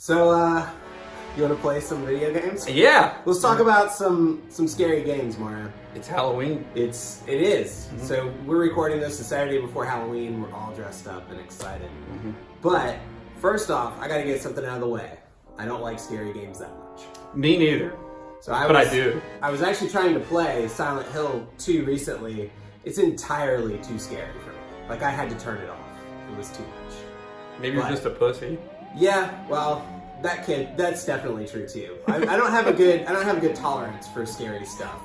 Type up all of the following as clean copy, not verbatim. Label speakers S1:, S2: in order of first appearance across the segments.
S1: So, you want to play some video games?
S2: Yeah.
S1: Let's talk about some scary games, Morrow.
S2: It's Halloween.
S1: It is. Mm-hmm. So we're recording this the Saturday before Halloween. We're all dressed up and excited. Mm-hmm. But first off, I got to get something out of the way. I don't like scary games that much.
S2: Me neither.
S1: So
S2: I do.
S1: I was actually trying to play Silent Hill 2 recently. It's entirely too scary for me. Like, I had to turn it off. It was too much.
S2: Maybe you're just a pussy.
S1: Yeah, well, that's definitely true too. I don't have a good tolerance for scary stuff.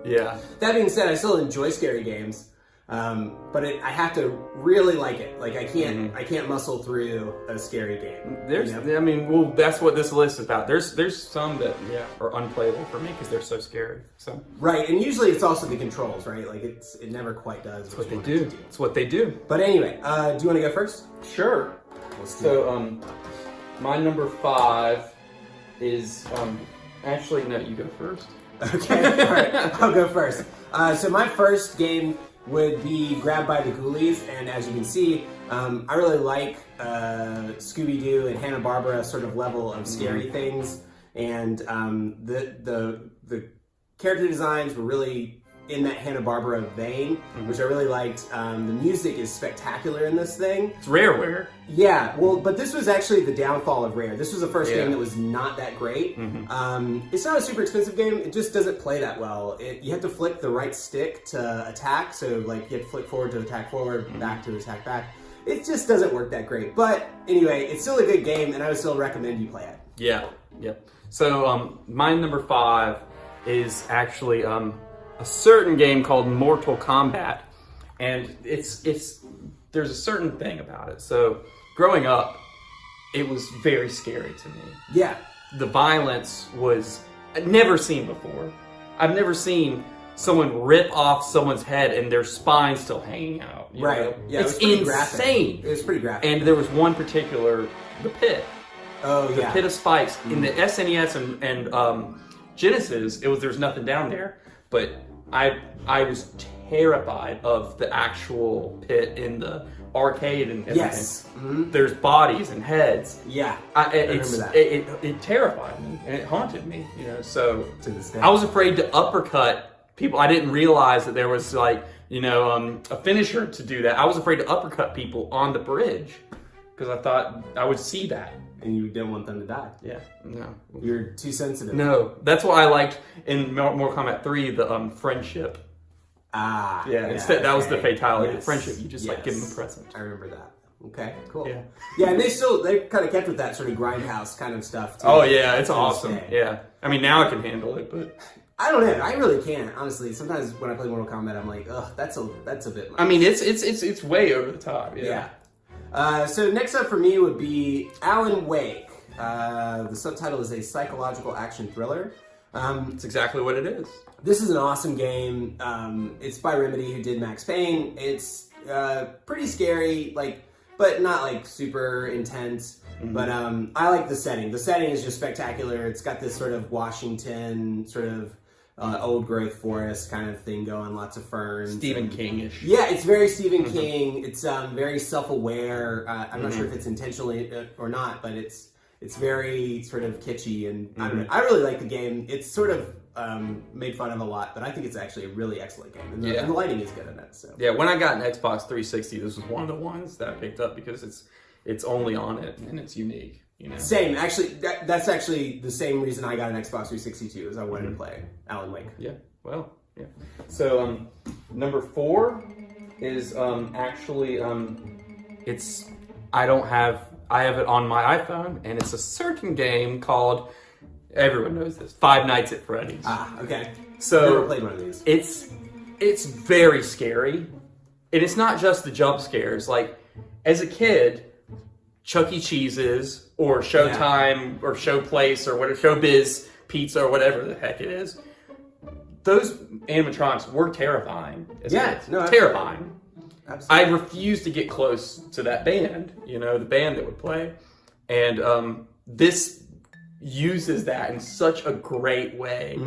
S2: Yeah.
S1: That being said, I still enjoy scary games, but I have to really like it. Like, I can't muscle through a scary game.
S2: I mean, well, that's what this list is about. There's some that are unplayable for me because they're so scary. So
S1: right, and usually it's also the controls, right? Like it never quite does.
S2: It's what they do. It's what they do.
S1: But anyway, do you want to go first?
S2: Sure. So my number 5 is actually no, you go first.
S1: Okay, all right, I'll go first. So my first game would be Grabbed by the Ghoulies, and as you can see, I really like Scooby-Doo and Hanna-Barbera sort of level of scary things, and the character designs were really in that Hanna-Barbera vein, which I really liked. The music is spectacular in this thing.
S2: It's Rareware.
S1: Yeah, well, but this was actually the downfall of Rare. This was the first game that was not that great. It's not a super expensive game. It just doesn't play that well. You have to flick the right stick to attack. So, like, you have to flick forward to attack forward, back to attack back. It just doesn't work that great. But anyway, it's still a good game, and I would still recommend you play it.
S2: Yeah. So, my number 5 is actually a certain game called Mortal Kombat, and there's a certain thing about it. So growing up, it was very scary to me.
S1: Yeah,
S2: the violence was never seen before. I've never seen someone rip off someone's head and their spine still hanging out. You know?
S1: Yeah,
S2: it's insane.
S1: It was pretty graphic.
S2: And there was one particular, the pit.
S1: The
S2: pit of spikes in the SNES and Genesis. There's nothing down there, but I was terrified of the actual pit in the arcade and everything.
S1: Yes.
S2: There's bodies and heads.
S1: Yeah. I remember that.
S2: It terrified me and it haunted me, so
S1: to this day.
S2: I was afraid to uppercut people. I didn't realize that there was a finisher to do that. I was afraid to uppercut people on the bridge because I thought I would see that.
S1: And you didn't want them to die.
S2: Yeah, no.
S1: You're too sensitive.
S2: No, that's why I liked in Mortal Kombat 3 the friendship. Instead that was the fatality. The friendship, you just give them a present.
S1: I remember that. Okay, cool.
S2: Yeah,
S1: and they kind of kept with that sort of grindhouse kind of stuff too.
S2: Oh yeah, it's awesome. Yeah, I mean now I can handle it, but
S1: I don't know. I really can't, honestly. Sometimes when I play Mortal Kombat, I'm like, ugh, that's a bit much.
S2: I mean, it's way over the top. Yeah.
S1: So next up for me would be Alan Wake. The subtitle is a psychological action thriller.
S2: It's exactly what it is.
S1: This is an awesome game. It's by Remedy, who did Max Payne. It's pretty scary, but not super intense. But I like the setting. The setting is just spectacular. It's got this sort of Washington sort of old growth forest kind of thing going, lots of ferns.
S2: Stephen King-ish.
S1: Yeah, it's very Stephen King. It's very self-aware. I'm not sure if it's intentionally or not, but it's very sort of kitschy, and I don't know. I really like the game. It's sort of made fun of a lot, but I think it's actually a really excellent game, and the lighting is good in it. So
S2: yeah, when I got an Xbox 360, this was one of the ones that I picked up because it's only on it and it's unique.
S1: Same, actually. That's actually the same reason I got an Xbox 360 too, is I wanted to play Alan Wake.
S2: Yeah, well, yeah. So number 4 is actually I have it on my iPhone, and it's a certain game called, everyone knows this, Five Nights at Freddy's.
S1: Okay.
S2: So
S1: never played one of these.
S2: It's very scary, and it's not just the jump scares. Like as a kid, Chuck E. Cheese's or Showtime or Showplace or whatever, Showbiz Pizza or whatever the heck it is, those animatronics were terrifying. Terrifying. Absolutely. I refused to get close to that band, the band that would play. And this uses that in such a great way.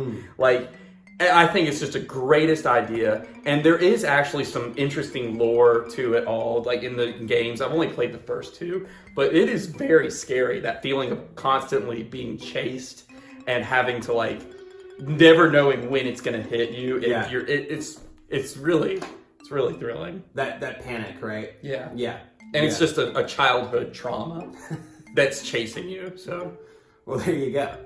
S2: I think it's just a greatest idea, and there is actually some interesting lore to it all, like in the games. I've only played the first two, but it is very scary, that feeling of constantly being chased and having to, like, never knowing when it's going to hit you.
S1: Yeah.
S2: It's really thrilling.
S1: That panic, right?
S2: Yeah.
S1: Yeah.
S2: And it's just a childhood trauma that's chasing you, so.
S1: Well, there you go.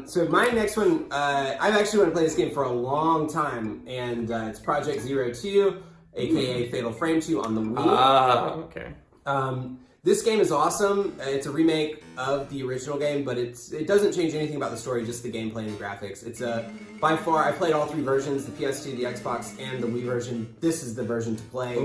S1: So my next one, I've actually wanted to play this game for a long time, and it's Project Zero 2, aka Fatal Frame 2 on the Wii.
S2: Ah, okay.
S1: This game is awesome. It's a remake of the original game, but it doesn't change anything about the story, just the gameplay and the graphics. It's by far, I played all three versions, the PS2, the Xbox, and the Wii version. This is the version to play,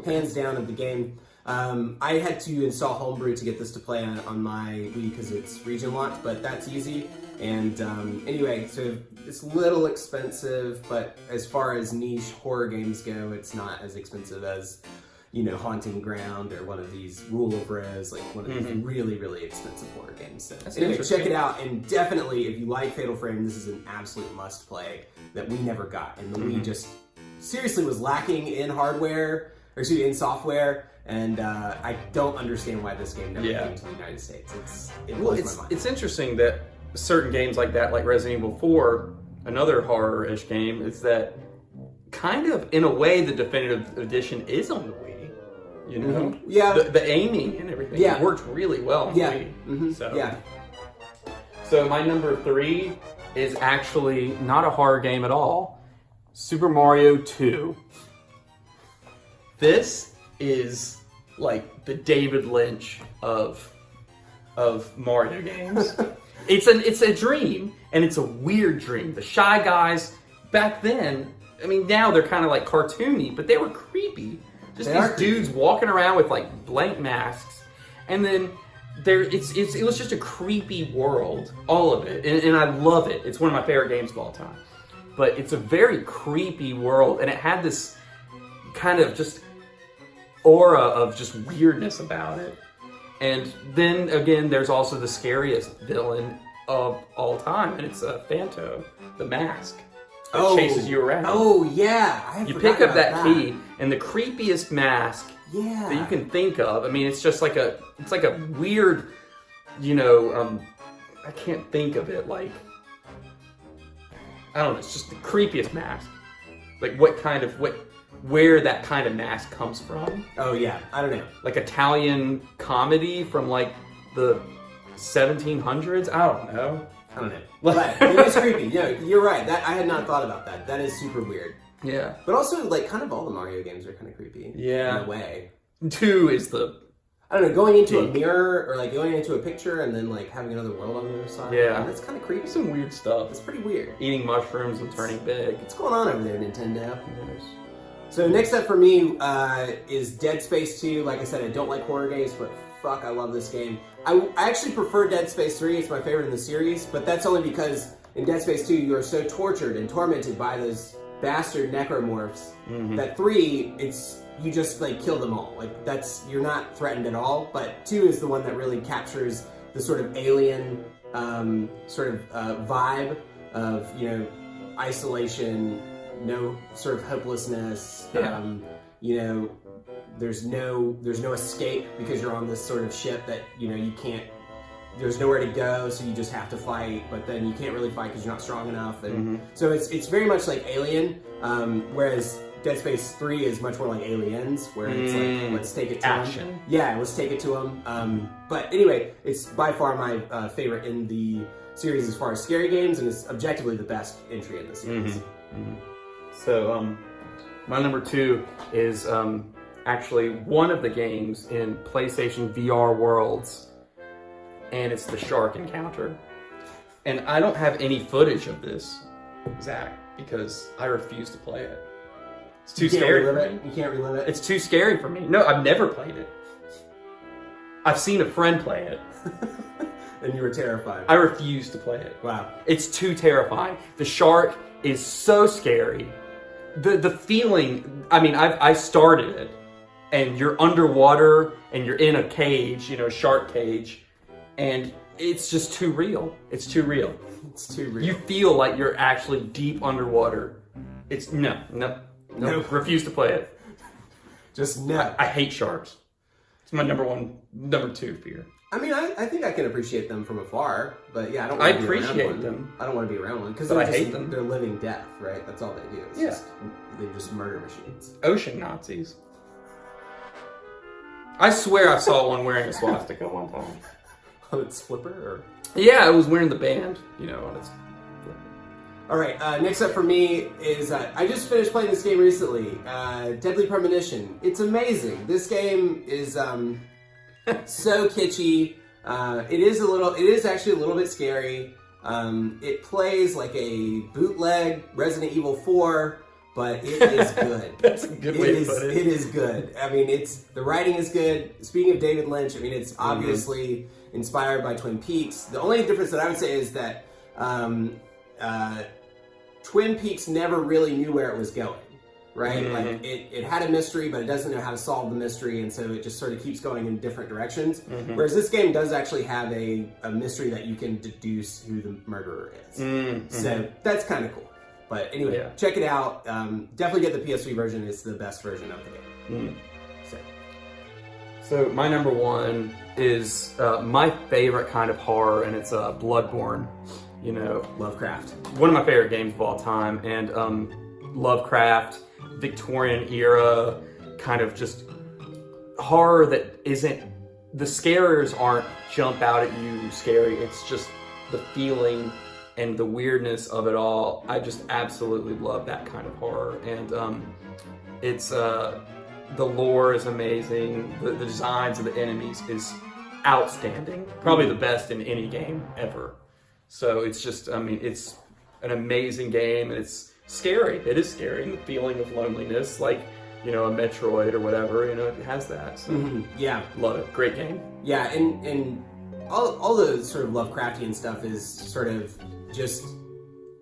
S1: hands down, of the game. I had to install Homebrew to get this to play on my Wii because it's region locked, but that's easy. And anyway, so it's a little expensive, but as far as niche horror games go, it's not as expensive as, you know, Haunting Ground or one of these Rule of Rose, like one of these really, really expensive horror games. So anyway, check it out, and definitely, if you like Fatal Frame, this is an absolute must-play that we never got. And the Wii just seriously was lacking in hardware, or excuse me, in software, and I don't understand why this game never came to the United States. It blows my mind.
S2: It's interesting that certain games like that, like Resident Evil 4, another horror-ish game, is that kind of, in a way, the definitive edition is on the Wii. You know?
S1: Yeah.
S2: The aiming and everything worked really well on the Wii. So my number 3 is actually not a horror game at all. Super Mario 2. This is like the David Lynch of Mario games. It's a dream, and it's a weird dream. The Shy Guys, back then, I mean, now they're kind of like cartoony, but they were creepy. Just these dudes walking around with like blank masks, and then it was just a creepy world, all of it, and I love it. It's one of my favorite games of all time. But it's a very creepy world, and it had this kind of just aura of just weirdness about it. And then again, there's also the scariest villain of all time, and it's Phanto, the mask. That chases you around.
S1: Oh yeah,
S2: you pick up that key, and the creepiest mask that you can think of. I mean, it's just like a weird, you know, I can't think of it like, I don't know. It's just the creepiest mask. Like where that kind of mask comes from. Oh yeah, I don't know. Like Italian comedy from like the 1700s. I don't know. But it is creepy. Yeah, you're right. That I had not thought about that. That is super weird. Yeah. But also, like, kind of all the Mario games are kind of creepy. Yeah. In a way. 2 is the... I don't know, going into a mirror, or like going into a picture and then like having another world on the other side. Yeah. That's kind of creepy. Some weird stuff. It's pretty weird. Eating mushrooms and turning big. What's going on over there, Nintendo? So next up for me is Dead Space 2. Like I said, I don't like horror games, but fuck, I love this game. I actually prefer Dead Space 3. It's my favorite in the series, but that's only because in Dead Space 2, you are so tortured and tormented by those bastard necromorphs that 3, you just like kill them all. Like you're not threatened at all. But 2 is the one that really captures the sort of alien vibe of, you know, isolation, no sort of hopelessness. You know, there's no escape because you're on this sort of ship that, you know, you can't, there's nowhere to go, so you just have to fight, but then you can't really fight because you're not strong enough. And so it's very much like Alien, whereas Dead Space 3 is much more like Aliens, where it's like, let's take it to them. Yeah, let's take it to them. But anyway, it's by far my favorite in the series as far as scary games, and it's objectively the best entry in the series. So, my number 2 is actually one of the games in PlayStation VR Worlds, and it's the Shark Encounter. And I don't have any footage of this, Zach, because I refuse to play it. It's too scary for me. You can't relive it? It's too scary for me. No, I've never played it. I've seen a friend play it. And you were terrified. I refuse to play it. Wow. It's too terrifying. The shark is so scary. The feeling, I mean, I started it, and you're underwater, and you're in a cage, you know, shark cage, and it's just too real. It's too real.
S1: It's too real.
S2: You feel like you're actually deep underwater. It's no. Refuse to play it.
S1: Just no.
S2: I hate sharks. It's my number two fear.
S1: I mean, I think I can appreciate them from afar, but yeah, I don't.
S2: I
S1: Want to be around
S2: appreciate
S1: one.
S2: them.
S1: I don't want to be around one because
S2: I hate them.
S1: They're living death, right? That's all they do. They're just murder machines.
S2: Ocean Nazis. I swear I saw one wearing a swastika one time.
S1: On its flipper, or
S2: yeah, it was wearing the band. You know, on its.
S1: All right, next up for me is, I just finished playing this game recently, Deadly Premonition. It's amazing. This game is so kitschy. It is actually a little bit scary. It plays like a bootleg Resident Evil 4, but it is good.
S2: That's a good way to put it.
S1: It is good. I mean, the writing is good. Speaking of David Lynch, I mean, it's obviously inspired by Twin Peaks. The only difference that I would say is that Twin Peaks never really knew where it was going, right? Like it had a mystery, but it doesn't know how to solve the mystery, and so it just sort of keeps going in different directions. Whereas this game does actually have a mystery that you can deduce who the murderer is. So that's kind of cool. But anyway, check it out. Definitely get the PS3 version. It's the best version of the game.
S2: So my number one is my favorite kind of horror, and it's Bloodborne. You know,
S1: Lovecraft.
S2: One of my favorite games of all time, and Lovecraft, Victorian era, kind of just horror that isn't, the scares aren't jump out at you scary, it's just the feeling and the weirdness of it all. I just absolutely love that kind of horror, and it's, the lore is amazing, the designs of the enemies is outstanding, probably the best in any game ever. So it's just, I mean, it's an amazing game, and it's scary. It is scary, the feeling of loneliness, like, you know, a Metroid or whatever, you know, it has that. So
S1: yeah.
S2: Love it. Great game.
S1: Yeah, and all the sort of Lovecraftian stuff is sort of just,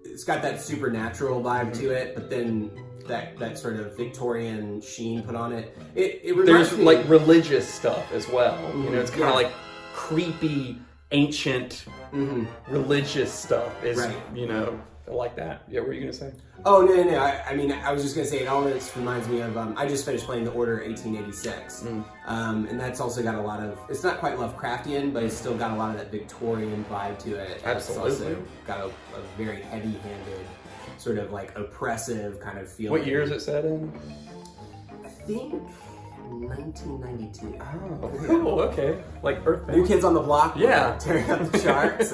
S1: it's got that supernatural vibe to it, but then that sort of Victorian sheen put on it. It reminds
S2: There's
S1: me,
S2: like religious stuff as well. You know, it's kind of like creepy, ancient, religious stuff is, you know, I like that. Yeah, what were you going to say?
S1: Oh, no. I mean, I was just going to say, it always reminds me of, I just finished playing The Order 1886. And that's also got a lot of, it's not quite Lovecraftian, but it's still got a lot of that Victorian vibe to it.
S2: Absolutely.
S1: It's also got a very heavy-handed, sort of like oppressive kind of feeling.
S2: What year is it set in?
S1: I think 1992.
S2: Oh, cool. Okay. Like Earthbound.
S1: New Kids on the Block.
S2: Yeah.
S1: Tearing up the charts.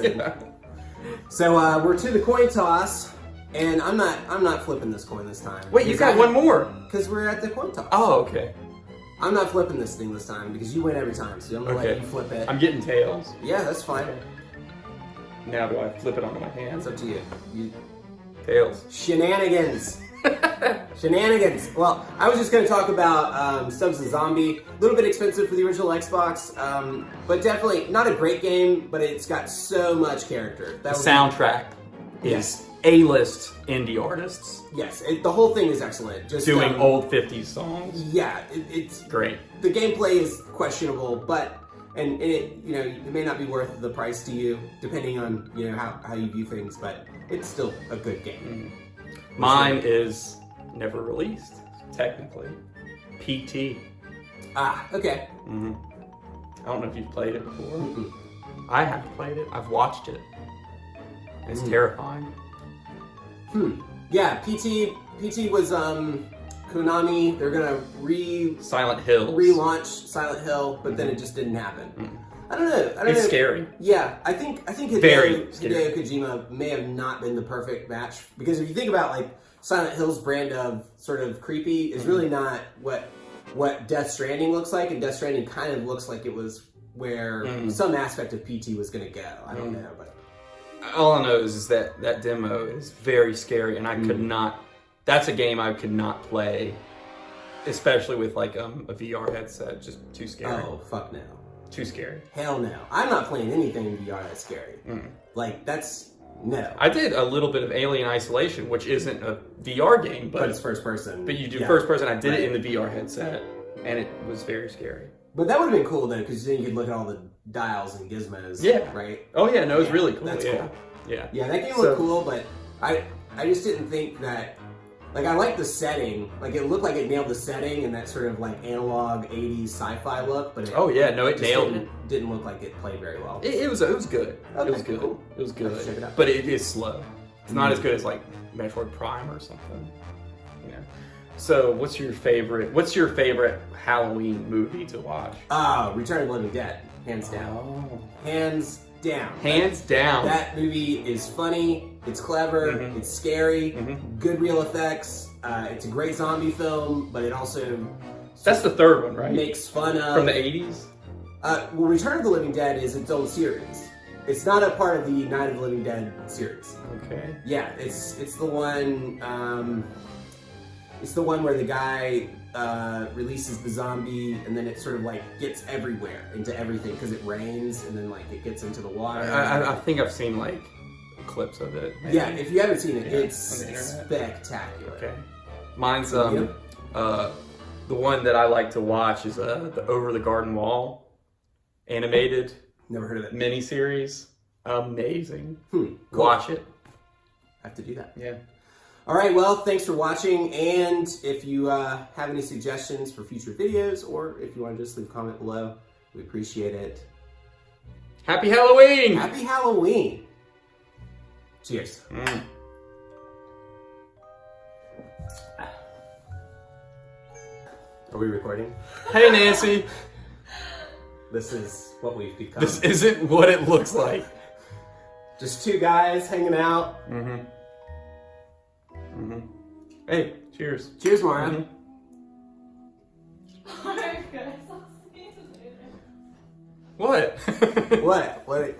S1: So we're to the coin toss, and I'm not flipping this coin this time.
S2: Wait, you got one more.
S1: Because we're at the coin toss.
S2: Oh, okay.
S1: I'm not flipping this thing this time because you win every time, so I'm gonna let you flip it.
S2: I'm getting tails.
S1: Yeah, that's fine.
S2: Now do I flip it onto my hands?
S1: It's up to you.
S2: Tails.
S1: Shenanigans. Shenanigans. Well, I was just going to talk about Stubbs the Zombie. A little bit expensive for the original Xbox, but definitely not a great game, but it's got so much character.
S2: The soundtrack is A-list indie artists.
S1: Yes, the whole thing is excellent. Just
S2: doing old 50s songs.
S1: Yeah, it's
S2: great.
S1: The gameplay is questionable, but and it, you know, it may not be worth the price to you, depending on, you know, how you view things, but it's still a good game.
S2: Mine is never released, technically. PT.
S1: Ah, okay.
S2: I don't know if you've played it before. I haven't played it. I've watched it. It's terrifying.
S1: Yeah, PT was Konami. They're gonna
S2: Silent Hill.
S1: relaunch Silent Hill, but then it just didn't happen. I don't know.
S2: It's scary.
S1: Yeah, I think Hideo Kojima may have not been the perfect match, because if you think about like Silent Hill's brand of sort of creepy is really not what Death Stranding looks like, and Death Stranding kind of looks like it was where some aspect of PT was going to go. I don't know, but
S2: all I know is that demo is very scary, and I could not. That's a game I could not play, especially with like a VR headset. Just too scary.
S1: Oh, fuck no.
S2: Too scary.
S1: Hell no. I'm not playing anything in VR that's scary. Like, that's... No.
S2: I did a little bit of Alien Isolation, which isn't a VR game, but
S1: it's first person.
S2: But you do first person. I did it in the VR headset, and it was very scary.
S1: But that would have been cool though, because then you could look at all the dials and gizmos.
S2: Yeah.
S1: Right.
S2: Oh yeah, no, it was really cool.
S1: That's
S2: yeah.
S1: cool.
S2: Yeah.
S1: Yeah, that game looked cool, but I just didn't think that. Like, I like the setting. Like, it looked like it nailed the setting and that sort of, like, analog 80s sci-fi look, but it...
S2: Oh, yeah, no, it nailed it.
S1: Didn't look like it played very well.
S2: It was good.
S1: Okay,
S2: It was good.
S1: cool.
S2: It was good.
S1: Check it out.
S2: But it is slow. It's not as good as, like, Metroid Prime or something. Yeah. So, what's your favorite Halloween movie to watch?
S1: Return of the Living Dead. Hands down.
S2: Oh.
S1: Hands down.
S2: Hands down.
S1: That movie is funny, it's clever, it's scary, good real effects, it's a great zombie film, but it also...
S2: That's the third one, right?
S1: Makes fun of...
S2: From the 80s?
S1: Well, Return of the Living Dead is its own series. It's not a part of the Night of the Living Dead series.
S2: Okay.
S1: Yeah, it's the one... it's the one where the guy releases the zombie and then it sort of like gets everywhere, into everything, because it rains and then like it gets into the water.
S2: I think I've seen like clips of it. Maybe.
S1: Yeah, if you haven't seen it, it's
S2: on the internet.
S1: spectacular.
S2: Okay. Mine's the one that I like to watch is the Over the Garden Wall animated
S1: Never heard of it.
S2: miniseries. Amazing.
S1: Cool.
S2: Watch it.
S1: Have to do that.
S2: Yeah.
S1: All right, well, thanks for watching, and if you have any suggestions for future videos, or if you want to just leave a comment below, we appreciate it.
S2: Happy Halloween!
S1: Happy Halloween! Cheers. Are we recording?
S2: Hey, Nancy.
S1: This is what we've become.
S2: This isn't what it looks like.
S1: Just two guys hanging out.
S2: Hey, cheers.
S1: Cheers, Mara.
S2: What?
S1: What?